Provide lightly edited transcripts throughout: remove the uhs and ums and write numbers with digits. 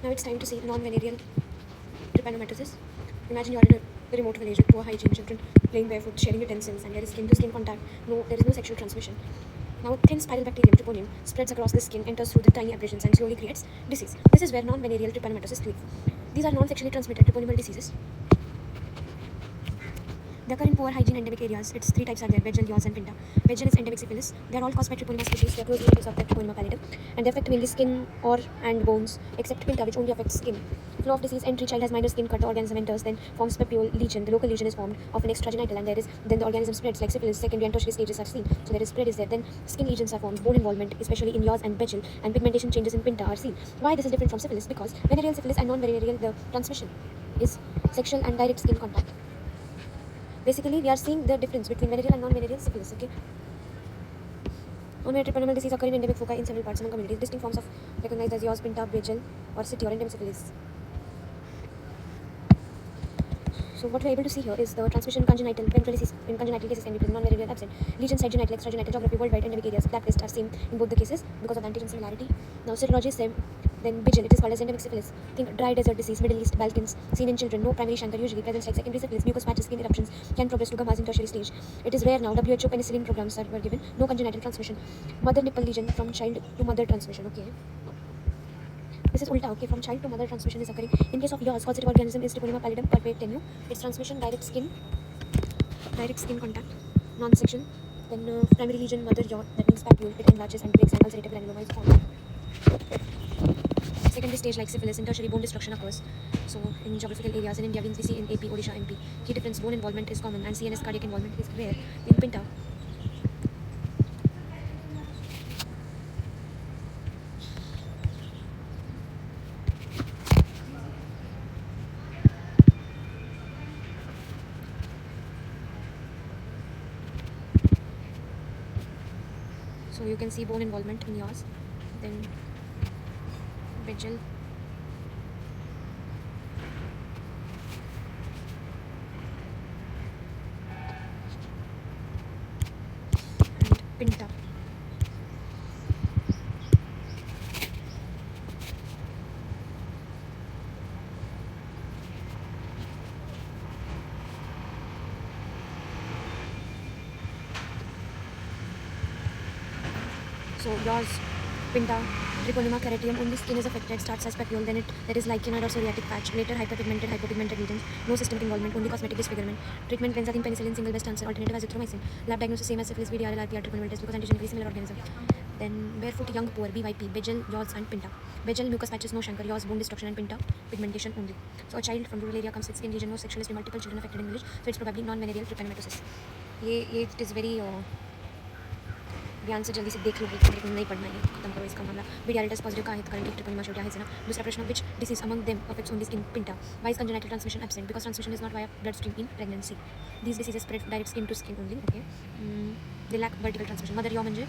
Now it's time to see non-venereal trypanomatosis. Imagine you're in a remote village with poor hygiene, children playing barefoot, sharing utensils, and there is skin-to-skin contact. No, there is no sexual transmission. Now, a thin spiral bacterium, tryponium, spreads across the skin, enters through the tiny abrasions, and slowly creates disease. This is where non-venereal trypanomatosis live. These are non-sexually transmitted tryponimal diseases. They occur in poor hygiene endemic areas. Its three types are there: Vegel, Yaws, and Pinta. Vegel is endemic syphilis. They are all caused by Treponema species. They are closely related to Treponema pallidum, and they affect mainly skin or and bones, except Pinta, which only affects skin. Flow of disease: entry, child has minor skin cut, the organism enters, then forms papule lesion. The local lesion is formed, often extragenital, and then the organism spreads like syphilis. Secondary and tertiary stages are seen. So there is spread is there. Then skin lesions are formed, bone involvement, especially in Yaws and Vegel, and pigmentation changes in Pinta are seen. Why this is different from syphilis? Because venereal syphilis and non-venereal, the transmission is sexual and direct skin contact. Basically, we are seeing the difference between venereal and non-venereal syphilis. Okay. Non-venereal trypanomal disease occur in endemic foci in several parts among communities. Distinct forms of recognized as Yaws, Pinta, Vegel, or city or endemic syphilis. So what we're able to see here is the transmission congenital, ventralitis in congenital cases can be present, non-venereal absent. Lesions, genital, extragenital, geography, worldwide, endemic areas, black list are same in both the cases because of the antigen similarity. Now serology is same. Then Vegel, it is called as endemic syphilis. Think dry desert disease, Middle East, Balkans, seen in children, no primary chancre, usually presents like secondary syphilis, mucous patches, skin eruptions, can progress to gammas in tertiary stage. It is rare now, WHO penicillin programs were given, no congenital transmission. Mother nipple lesion from child to mother transmission, okay. This is ulta, okay, from child to mother transmission is occurring. In case of Yaws, causative organism is Treponema pallidum, pulpate tenu. Its transmission, direct skin contact, non-section. Then primary lesion, mother yaw, that means papule, it enlarges and breaks and ulcerative granuloma is formed. Secondary stage like syphilis, in tertiary bone destruction occurs. So in geographical areas in India, we see in AP, Odisha, MP. Key difference: bone involvement is common and CNS cardiac involvement is rare. In Pinta, so you can see bone involvement in yours. Then Vegel, and Pinta. So yours, Pinta, Treponema caretium, only skin is affected, starts as papule, then there is lichenoid or psoriatic patch, later hypopigmented lesions, no systemic involvement, only cosmetic disfigurement. Treatment: benzodiazepine, penicillin, single best answer, alternative azithromycin. Lab diagnosis same as syphilis, VDRL, RPR, treponema test because antigenically similar organism. Then barefoot, young, poor, BYP, Vegel, Yaws, and Pinta. Vegel, mucous patches, no chancre, Yaws, bone destruction, and Pinta, pigmentation only. So a child from rural area comes with skin lesion, no sexual history, multiple children affected in village, so it's probably non-venereal trypanomatosis. ये it is very ध्यान से जल्दी से देख लो, लेकिन नहीं पढ़ना है, खत्म करो इसका मामला. VDRL टेस्ट पॉजिटिव का है तो करेंट ट्रिपल शेवटी आहे ना. दूसरा प्रश्न: which disease among them affects only skin? Pinta. Why is congenital transmission absent? Because transmission is not via bloodstream in pregnancy. These diseases spread direct skin to skin only. Okay. They lack vertical transmission. Mother yaw म्हणजे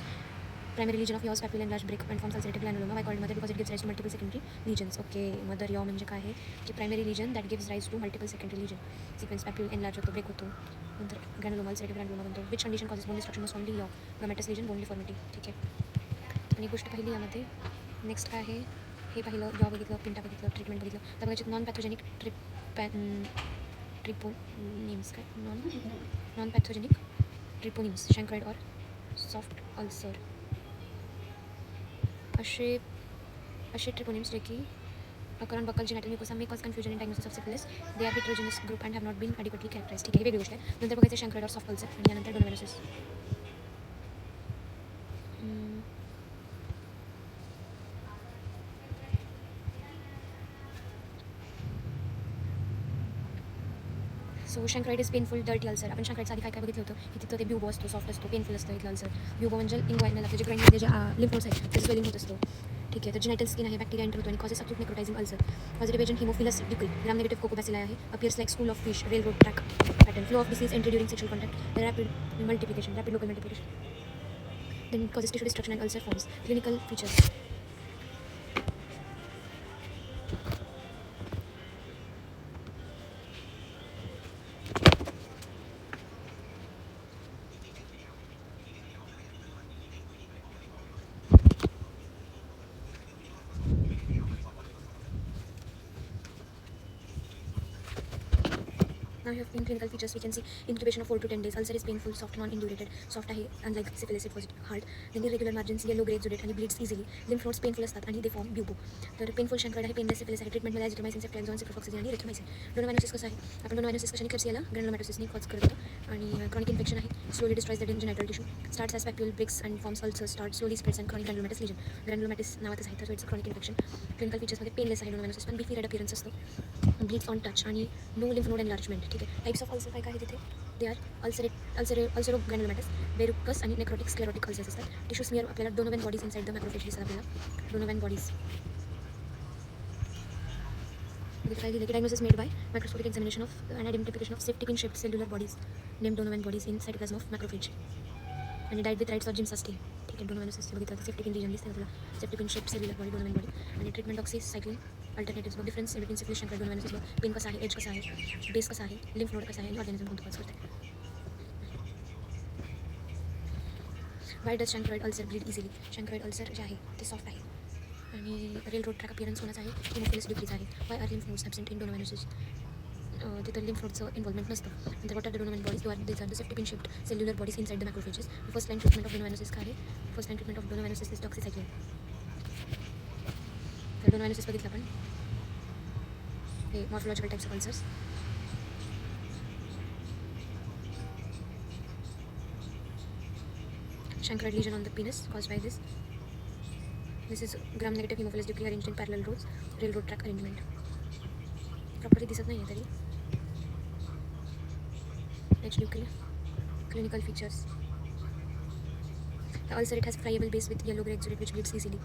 primary lesion of Yaws, papule enlarged, break and forms ulcerative granuloma. Why called mother? Because it gives rise to multiple secondary lesions. Okay. Mother yaw म्हणजे काय आहे की primary lesion that gives rise to multiple secondary lesion. Sequence: papule enlarge होतो, break होतो, नंतर granuloma, ulcerative granuloma बनतो. Which condition causes bone destruction? Most only yaw. Gummatous lesion, bone deformity. ठीक आहे. आणि गोष्ट पहिली यामध्ये. नेक्स्ट काय आहे, हे पाहिलं, याव बघितलं, पिंटा बघितलं, ट्रीटमेंट बघितलं. तर बघायचं नॉन पॅथोजेनिक ट्रिपोनिम्स काय नॉन पॅथोजेनिक ट्रिपोनिम्स, शँक्राइड और सॉफ्ट अल्सर असे ट्रिपोनिम्स जे की occur on buccal genital mucosa may cause confusion in diagnosis of syphilis. They are heterogeneous group and have not been adequately characterized. ठीक आहे, ही वेगळी गोष्ट आहे. नंतर बघायचं शँक्राइड और सॉफ्ट अल्सर आणि यानंतर गोनोमेनोसिस. सो शँक्राइड इज पेनफुल डर्टी अल्सर. आपण शँक्राइडचं आधी काय काय बघितलं होतं की तिथं ते ब्युबो असतो, सॉफ्ट असतो, पेनफुल असतं इथलं अल्सर. ब्युबो म्हणजे इंग्वायनल आपले जे ग्राइंडमध्ये जे लिम्फ नोड्स आहेत त्याचं स्वेलिंग होत असतो. ठीक आहे. तर जेनाइटल स्किन आहे, बॅक्टेरिया एंटर होतो आणि causes acute necrotizing ulcer. Positive agent Haemophilus ducreyi, gram negative coccobacilli आहे, appears like school of fish, rail road track pattern. Flow of disease entry during sexual contact, rapid multiplication, rapid local multiplication. Then causes tissue destruction and ulcer forms. Clinical features: Now you have in clinical features we can see incubation of 4 to 10 days. Ulcer is painful, soft, non-indurated. Soft आहे, unlike syphilis it was hard. Then irregular margins, yellow grey exudate आणि bleeds easily. Lymph nodes painful असतात आणि they form bubo. तर painful शंकराइड आहे, painless syphilis आहे. ट्रीटमेंटमध्ये अजिथ्रोमायसिन, ceftriaxone, सिप्रोफॉक्सिसिन आणि रिथ्रोमायसिन. डोनोव्हायनोसिस कसं आहे? आपण डोनोव्हायनोसिस कशाने क्लिअर केला? ग्रॅन्युलोमॅटोसिसने कॉज करत होतं आणि क्रॉनिक इन्फेक्शन आहे. Slowly destroys the genital tissue. Starts as papule breaks and forms ulcer. Start slowly spreads and chronic granulomatous lesion. Granulomatous नावातच आहे, तर इट्स क्रॉनिक इन्फेक्शन. क्लिनिकल फीचर्समध्ये पेनलेस आहे डोनोव्हायनोसिस, पण बीफी रेड अपीरन्स असतो. Bleeds on touch आणि no lymph node enlargement. ठीक आहे. टाइप्स ऑफ अल्सर काय काय आहे तिथे? दे आर अल्सरो ग्रॅन्युलोमॅटस, बेरुकस आणि नेक्रोटिक स्क्लेरोटिक अल्सर्स असतात. टिश्यू स्मिअर आपल्याला Donovan bodies inside the macrophage दिसतात आपल्याला. Donovan bodies. काय दिलं की diagnosis made by microscopic examination of and identification of safety pin shaped cellular bodies name Donovan bodies in cytoplasm of macrophage आणि dyed with Wright's of Giemsa stain. ठीक आहे. डोनोव्हॅनोसिसचे बघितलं तर सेफ्टिक इन रिजन दिसते तुला. Septic pin shaped cellular body डोनोव्हॅन body आणि treatment oxes सायक्लिन alternatives बघ. Difference between syphilis शंकराइड डोनोव्हॅनोसिस बघ. पेन कसा आहे, एज कसा आहे, बेस कसा आहे, लिम्फ नोड कसा आहे आणि ऑर्गॅनिझम कोणतं कॉज करते. Why does chancroid ulcer bleed easily? Chancroid ulcer जे आहे ते सॉफ्ट आहे आणि रेल रोड ट्रॅक अपीरन्स होण्याचं आहे. हिमोफिलस डिक्रीज आहे. Why are lymph nodes absent in donovanosis? तिथं लिम्फ नोडचं इन्व्हॉल्वमेंट नसतं. नंतर what are the Donovan bodies? These are the safety pin shaped cellular bodies inside the macrophages. First line treatment of donovanosis काय आहे? First line treatment of donovanosis is doxycycline. तर donovanosis बघितलं आपण. हे morphological types of ulcers. Chancroid lesion on the penis caused by this. This is gram-negative hemophilus debris arranged in parallel rows. Railroad track arrangement. Properly दिसत नाही आहे तरी. H. Leucri. Clinical features. The ulcer, it has friable base with yellow grey exudate which bleeds easily.